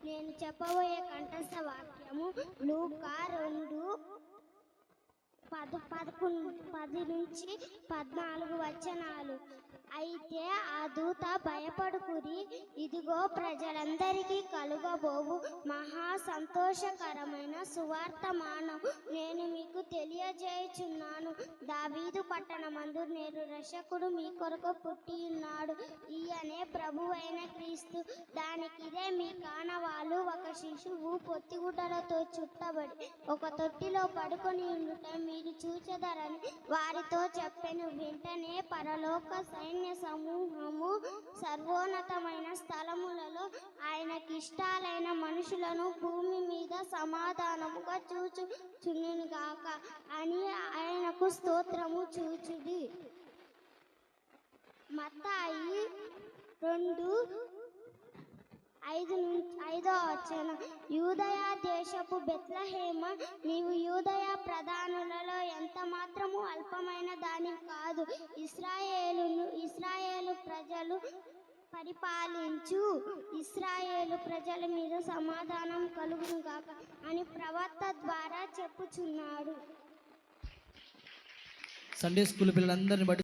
నేను చెప్పబోయే కంఠస్థ వాక్యము లూకా 2:10-14 వచనాలు. అయితే ఆ దూత భయపడుకురి, ఇదిగో ప్రజలందరికీ కలుగబోవు మహా సంతోషకరమైన సువార్తమానం నేను మీకు తెలియజేయుచున్నాను. దావీదు పట్టణమందు నేడు రక్షకుడు మీ కొరకు పుట్టియున్నాడు. ఈయనే ప్రభువైన క్రీస్తు. దానికిదే మీ కానవాళ్ళు. ఒక శిశువు పొత్తిగుడ్డలతో చుట్టబడి ఒక తొట్టిలో పడుకొని ఉండుట మీరు చూచెదరని వారితో చెప్పెను. వెంటనే పరలోక సైన్య సమూహము సర్వోన్నతమైన స్థలములలో ఆయనకిష్టాలైన మనుషులను భూమి మీద సమాధానముగా చూచుచుండునుగాక అని ఆయనకు స్తోత్రము చూచుడి. మత్తయి 2:5 యూదయ దేశపు బెత్లెహేమ, నీవు యూదయ ప్రధానులలో ఎంత మాత్రము అల్పమైన దానివి కాదు. ఇశ్రాయేలు ప్రజలు పరిపాలించు ఇశ్రాయేలు ప్రజల మీద సమాధానం కలుగును గాక అని ప్రవక్త ద్వారా చెప్పుచున్నాడు. సండే స్కూల్ పిల్లలందరిని బట్టి